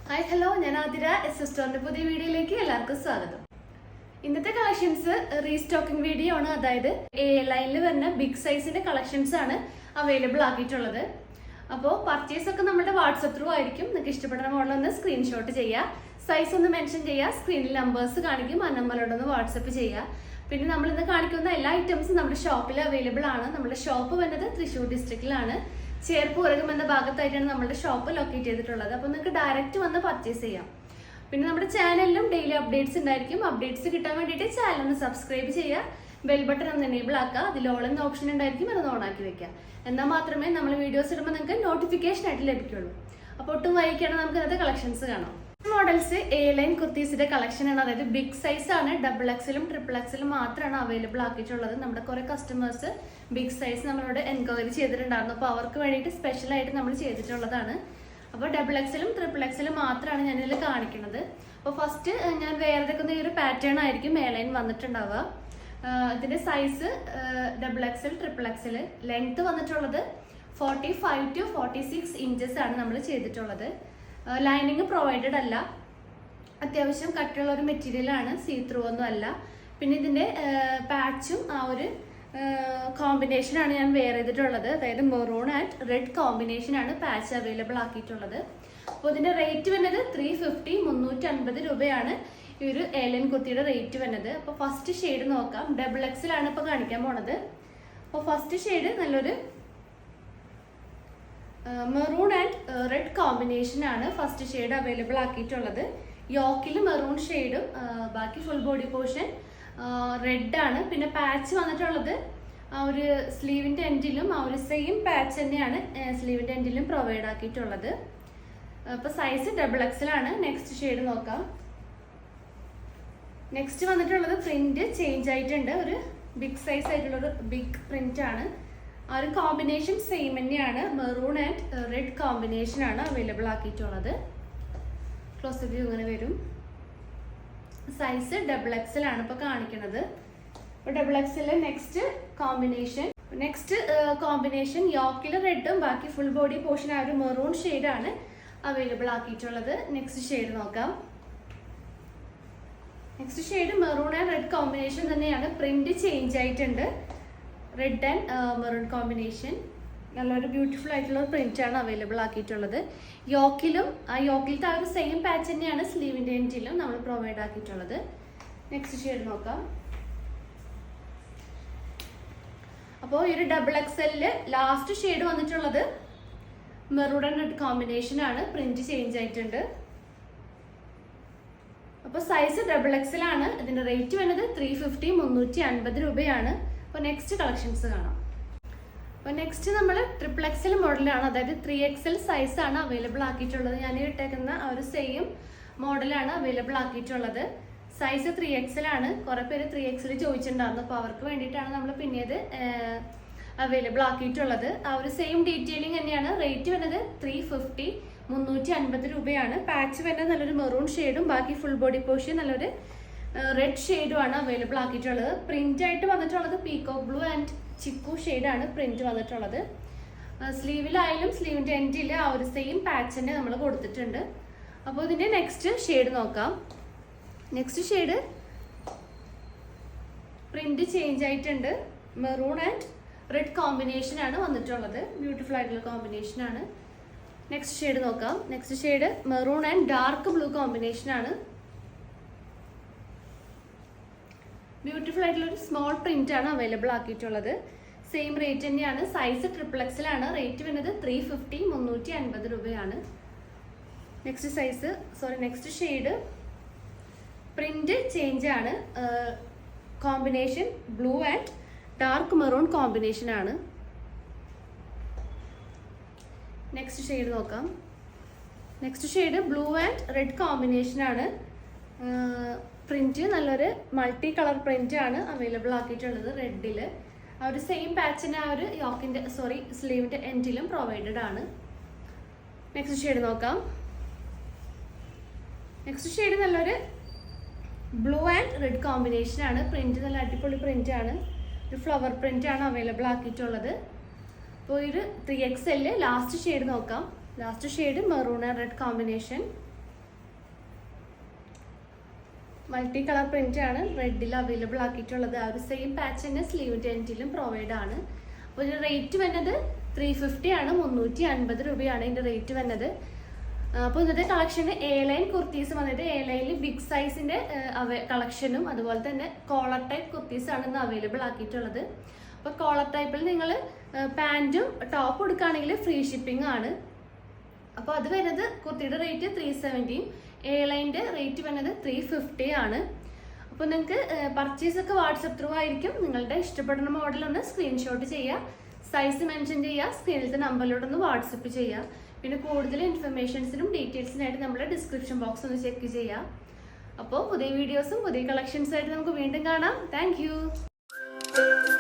Hi hello, ഞാൻ ആതിര. എസ്എസ്റ്റോറിന്റെ പുതിയ വീഡിയോയിലേക്ക് എല്ലാവർക്കും സ്വാഗതം. ഇന്നത്തെ കളക്ഷൻസ് റീസ്റ്റോക്കിംഗ് വീഡിയോ ആണ്. അതായത് ലൈനിൽ വരുന്ന ബിഗ് സൈസിന്റെ കളക്ഷൻസ് ആണ് അവൈലബിൾ ആക്കിയിട്ടുള്ളത്. അപ്പോൾ പർച്ചേസ് ഒക്കെ നമ്മുടെ വാട്സപ്പ് ത്രൂ ആയിരിക്കും. നിങ്ങൾക്ക് ഇഷ്ടപ്പെടുന്ന മോഡൽ ഒന്ന് സ്ക്രീൻഷോട്ട് ചെയ്യുക, സൈസ് ഒന്ന് മെൻഷൻ ചെയ്യുക, സ്ക്രീനിൽ നമ്പേഴ്സ് കാണിക്കും, ആ നമ്പറിലോട്ടൊന്ന് വാട്സപ്പ് ചെയ്യുക. പിന്നെ നമ്മൾ ഇന്ന് കാണിക്കുന്ന എല്ലാ ഐറ്റംസും നമ്മുടെ ഷോപ്പിൽ അവൈലബിൾ ആണ്. നമ്മുടെ ഷോപ്പ് വരുന്നത് തൃശ്ശൂർ ഡിസ്ട്രിക്റ്റിലാണ്. ചേർപ്പുറകം എന്ന ഭാഗത്തായിട്ടാണ് നമ്മുടെ ഷോപ്പ് ലൊക്കേറ്റ് ചെയ്തിട്ടുള്ളത്. അപ്പോൾ നിങ്ങൾക്ക് ഡയറക്റ്റ് വന്ന് പർച്ചേസ് ചെയ്യാം. പിന്നെ നമ്മുടെ ചാനലിലും ഡെയിലി അപ്ഡേറ്റ്സ് ഉണ്ടായിരിക്കും. അപ്ഡേറ്റ്സ് കിട്ടാൻ വേണ്ടിയിട്ട് ചാനൽ ഒന്ന് സബ്സ്ക്രൈബ് ചെയ്യുക, ബെൽ ബട്ടൺ ഒന്ന് എനേബിൾ ആക്കുക, അതിൽ ഓൾ എന്ന ഓപ്ഷൻ ഉണ്ടായിരിക്കും, അതൊന്ന് ഓൺ ആക്കി വെക്കുക. എന്നാൽ മാത്രമേ നമ്മൾ വീഡിയോസ് ഇടുമ്പോൾ നിങ്ങൾക്ക് നോട്ടിഫിക്കേഷൻ ആയിട്ട് ലഭിക്കുള്ളൂ. അപ്പോൾ ഒട്ടും വൈകിയാണ് നമുക്ക് ഇന്നത്തെ കളക്ഷൻസ് കാണാം. മോഡൽസ് എ ലൈൻ കുർത്തീസിന്റെ കളക്ഷൻ ആണ്. അതായത് ബിഗ് സൈസ് ആണ്. ഡബിൾ എക്സലും ട്രിപ്പിൾ എക്സലും മാത്രമാണ് അവൈലബിൾ ആക്കിയിട്ടുള്ളത്. നമ്മുടെ കുറെ കസ്റ്റമേഴ്സ് ബിഗ് സൈസ് നമ്മളോട് എൻക്വയറി ചെയ്തിട്ടുണ്ടായിരുന്നു. അപ്പോൾ അവർക്ക് വേണ്ടിയിട്ട് സ്പെഷ്യൽ ആയിട്ട് നമ്മൾ ചെയ്തിട്ടുള്ളതാണ്. അപ്പോൾ ഡബിൾ എക്സലും ട്രിപ്പിൾ എക്സലും മാത്രമാണ് ഞാനിതിൽ കാണിക്കുന്നത്. അപ്പോൾ ഫസ്റ്റ് ഞാൻ വേറെ ഏതൊക്കെ ഈ ഒരു പാറ്റേൺ ആയിരിക്കും എ ലൈൻ വന്നിട്ടുണ്ടാവുക. ഇതിന്റെ size double XL triple XL. Length വന്നിട്ടുള്ളത് 45 to 46 ഇഞ്ചസ് ആണ് നമ്മൾ ചെയ്തിട്ടുള്ളത്. ലൈനിങ് പ്രൊവൈഡഡ് അല്ല. അത്യാവശ്യം കട്ടിയുള്ള ഒരു മെറ്റീരിയൽ ആണ്, സീ ത്രൂ ഒന്നും അല്ല. പിന്നെ ഇതിന്റെ പാച്ചും ആ ഒരു കോമ്പിനേഷനാണ് ഞാൻ വെയർ ചെയ്തിട്ടുള്ളത്. അതായത് മെറൂൺ ആൻഡ് റെഡ് കോമ്പിനേഷനാണ് പാച്ച് അവൈലബിൾ ആക്കിയിട്ടുള്ളത്. അപ്പോൾ ഇതിന്റെ റേറ്റ് വരുന്നത് 350 350 രൂപയാണ് ഈ ഒരു ഏലൻ കുർത്തിയുടെ റേറ്റ് വരുന്നത്. അപ്പോൾ ഫസ്റ്റ് ഷെയ്ഡ് നോക്കാം. ഡബിൾ എക്സിലാണ് ഇപ്പോൾ കാണിക്കാൻ പോണത്. അപ്പോൾ ഫസ്റ്റ് ഷെയ്ഡ് നല്ലൊരു മെറൂൺ ആൻഡ് റെഡ് കോമ്പിനേഷൻ ആണ് ഫസ്റ്റ് ഷെയ്ഡ് അവൈലബിൾ ആക്കിയിട്ടുള്ളത്. യോക്കിൽ മെറൂൺ ഷെയ്ഡും ബാക്കി ഫുൾ ബോഡി പോർഷൻ റെഡ് ആണ്. പിന്നെ പാച്ച് വന്നിട്ടുള്ളത് ആ ഒരു സ്ലീവിന്റെ എൻഡിലും ആ ഒരു സെയിം പാച്ച് തന്നെയാണ് സ്ലീവിന്റെ എൻഡിലും പ്രൊവൈഡ് ആക്കിയിട്ടുള്ളത്. അപ്പോൾ സൈസ് ഡബിൾ എക്സൽ ആണ്. നെക്സ്റ്റ് ഷെയ്ഡ് നോക്കാം. നെക്സ്റ്റ് വന്നിട്ടുള്ളത് പ്രിന്റ് ചേഞ്ച് ആയിട്ടുണ്ട്. ഒരു ബിഗ് സൈസ് ആയിട്ടുള്ള ഒരു ബിഗ് പ്രിന്റ് ആണ്. ആ ഒരു കോമ്പിനേഷൻ സെയിം തന്നെയാണ്. മെറൂൺ ആൻഡ് റെഡ് കോമ്പിനേഷൻ ആണ് അവൈലബിൾ ആക്കിയിട്ടുള്ളത്. ക്ലോസ് വ്യൂ ഇങ്ങനെ വരും. സൈസ് ഡബിൾ എക്സൽ ആണ് ഇപ്പോൾ കാണിക്കുന്നത്. അപ്പോൾ ഡബിൾ എക്സൽ നെക്സ്റ്റ് കോമ്പിനേഷൻ യോക്കിൽ റെഡും ബാക്കി ഫുൾ ബോഡി പോർഷൻ ആ ഒരു മെറൂൺ ഷെയ്ഡാണ് അവൈലബിൾ ആക്കിയിട്ടുള്ളത്. നെക്സ്റ്റ് ഷെയ്ഡ് നോക്കാം. Next shade maroon and red combination തന്നെയാണ്. പ്രിന്റ് ചേഞ്ച് ആയിട്ടുണ്ട്. റെഡ് ആൻഡ് മെറൂൺ കോമ്പിനേഷൻ നല്ലൊരു ബ്യൂട്ടിഫുൾ ആയിട്ടുള്ള പ്രിന്റ് ആണ് അവൈലബിൾ ആക്കിയിട്ടുള്ളത്. യോക്കിലും യോക്കിലത്തെ ആ ഒരു സെയിം പാച്ച് തന്നെയാണ് സ്ലീവിന്റെ എൻഡിലും നമ്മൾ പ്രൊവൈഡ് ആക്കിയിട്ടുള്ളത്. നെക്സ്റ്റ് ഷെയ്ഡ് നോക്കാം. അപ്പോൾ ഈ ഒരു ഡബിൾ എക്സലില് ലാസ്റ്റ് ഷെയ്ഡ് വന്നിട്ടുള്ളത് മെറൂൺ ആൻഡ് റെഡ് കോമ്പിനേഷൻ ആണ്. പ്രിന്റ് ചേഞ്ച് ആയിട്ടുണ്ട്. അപ്പോൾ സൈസ് ഡബിൾ എക്സൽ ആണ്. ഇതിന്റെ റേറ്റ് വരുന്നത് 350 350 രൂപയാണ്. അപ്പോൾ നെക്സ്റ്റ് കളക്ഷൻസ് കാണാം. അപ്പോൾ നെക്സ്റ്റ് നമ്മൾ ട്രിപ്പിൾ എക്സൽ മോഡലാണ്. അതായത് 3XL സൈസ് ആണ് അവൈലബിൾ ആക്കിയിട്ടുള്ളത്. ഞാൻ ഇട്ടേക്കുന്ന ആ ഒരു സെയിം മോഡലാണ് അവൈലബിൾ ആക്കിയിട്ടുള്ളത്. സൈസ് 3XL ആണ്. കുറെ പേര് 3XL ചോദിച്ചിട്ടുണ്ടായിരുന്നു. അപ്പോൾ അവർക്ക് വേണ്ടിയിട്ടാണ് നമ്മൾ പിന്നീട് അവൈലബിൾ ആക്കിയിട്ടുള്ളത്. ആ ഒരു സെയിം ഡീറ്റെയിലിംഗ് തന്നെയാണ്. റേറ്റ് വരുന്നത് 350 350 രൂപയാണ്. പാച്ച് വരുന്നത് നല്ലൊരു മെറൂൺ ഷെയ്ഡും ബാക്കി ഫുൾ ബോഡി പോർഷൻ നല്ലൊരു റെഡ് ഷെയ്ഡും ആണ് അവൈലബിൾ ആക്കിയിട്ടുള്ളത്. പ്രിന്റ് ആയിട്ട് വന്നിട്ടുള്ളത് പീകോക്ക് ബ്ലൂ ആൻഡ് ചിക്കു ഷെയ്ഡാണ് പ്രിന്റ് വന്നിട്ടുള്ളത്. സ്ലീവിലായാലും സ്ലീവിന്റെ എൻഡിൽ ആ ഒരു സെയിം പാച്ച് തന്നെ നമ്മൾ കൊടുത്തിട്ടുണ്ട്. അപ്പോൾ ഇതിന്റെ നെക്സ്റ്റ് ഷെയ്ഡ് നോക്കാം. നെക്സ്റ്റ് ഷെയ്ഡ് പ്രിന്റ് ചേഞ്ച് ആയിട്ടുണ്ട്. മെറൂൺ ആൻഡ് റെഡ് കോമ്പിനേഷൻ ആണ് വന്നിട്ടുള്ളത്. ബ്യൂട്ടിഫുൾ ആയിട്ടുള്ള കോമ്പിനേഷൻ ആണ്. നെക്സ്റ്റ് ഷെയ്ഡ് നോക്കാം. Next shade maroon and dark blue combination ആണ്. ബ്യൂട്ടിഫുൾ ആയിട്ടുള്ള ഒരു സ്മോൾ പ്രിന്റ് ആണ് അവൈലബിൾ ആക്കിയിട്ടുള്ളത്. സെയിം റേറ്റ് തന്നെയാണ്. സൈസ് ട്രിപ്പിൾ എക്സൽ ആണ്. റേറ്റ് വരുന്നത് 350 350 രൂപയാണ്. നെക്സ്റ്റ് ഷെയ്ഡ് പ്രിന്റ് ചേഞ്ച് ആണ്. Combination blue and dark maroon combination ആണ്. നെക്സ്റ്റ് ഷെയ്ഡ് നോക്കാം. Next shade blue and red combination ആണ്. പ്രിന്റ് നല്ലൊരു മൾട്ടി കളർ പ്രിന്റ് ആണ് അവൈലബിൾ ആക്കിയിട്ടുള്ളത്. റെഡില് ആ ഒരു സെയിം പാച്ചിന് ആ ഒരു സ്ലീവിന്റെ എൻഡിലും പ്രൊവൈഡഡ് ആണ്. നെക്സ്റ്റ് ഷെയ്ഡ് നോക്കാം. നെക്സ്റ്റ് ഷെയ്ഡ് നല്ലൊരു ബ്ലൂ ആൻഡ് റെഡ് കോമ്പിനേഷൻ ആണ്. പ്രിന്റ് നല്ല അടിപൊളി പ്രിന്റ് ആണ്. ഒരു ഫ്ലവർ പ്രിന്റ് ആണ് അവൈലബിൾ ആക്കിയിട്ടുള്ളത്. അപ്പോൾ ഒരു 3XL ലാസ്റ്റ് ഷെയ്ഡ് നോക്കാം. Last shade maroon and red combination. Multi colour print ആണ് റെഡിൽ അവൈലബിൾ ആക്കിയിട്ടുള്ളത്. ആ ഒരു സെയിം പാച്ച് തന്നെ സ്ലീവിൻ്റെ എൻഡിലും പ്രൊവൈഡ് ആണ്. അപ്പോൾ ഇതിൻ്റെ റേറ്റ് വരുന്നത് 350 ആണ്, 350 രൂപയാണ് ഇതിൻ്റെ റേറ്റ് വരുന്നത്. അപ്പോൾ ഇന്നത്തെ കളക്ഷന് എ ലൈൻ കുർത്തീസ് വന്നിട്ട് എ ലൈനിൽ ബിഗ് സൈസിൻ്റെ കളക്ഷനും അതുപോലെ തന്നെ കോളർ ടൈപ്പ് കുർത്തീസാണ് ഇന്ന് അവൈലബിൾ ആക്കിയിട്ടുള്ളത്. അപ്പോൾ കോളർ ടൈപ്പിൽ നിങ്ങൾ പാൻറ്റും ടോപ്പ് എടുക്കുകയാണെങ്കിൽ ഫ്രീ ഷിപ്പിംഗ് ആണ്. അപ്പോൾ അത് വരുന്നത് കുർത്തിയുടെ റേറ്റ് 370, എ ലൈൻ്റെ റേറ്റ് വരുന്നത് 350 ആണ്. അപ്പോൾ നിങ്ങൾക്ക് പർച്ചേസ് ഒക്കെ വാട്സപ്പ് ത്രൂ ആയിരിക്കും. നിങ്ങളുടെ ഇഷ്ടപ്പെടുന്ന മോഡൽ ഒന്ന് സ്ക്രീൻഷോട്ട് ചെയ്യുക, സൈസ് മെൻഷൻ ചെയ്യുക, സ്ക്രീനിലത്തെ നമ്പറിലൂടെ ഒന്ന് വാട്സപ്പ് ചെയ്യുക. പിന്നെ കൂടുതൽ ഇൻഫർമേഷൻസിനും ഡീറ്റെയിൽസിനായിട്ട് നമ്മുടെ ഡിസ്ക്രിപ്ഷൻ ബോക്സ് ഒന്ന് ചെക്ക് ചെയ്യുക. അപ്പോൾ പുതിയ വീഡിയോസും പുതിയ കളക്ഷൻസായിട്ട് നമുക്ക് വീണ്ടും കാണാം. താങ്ക്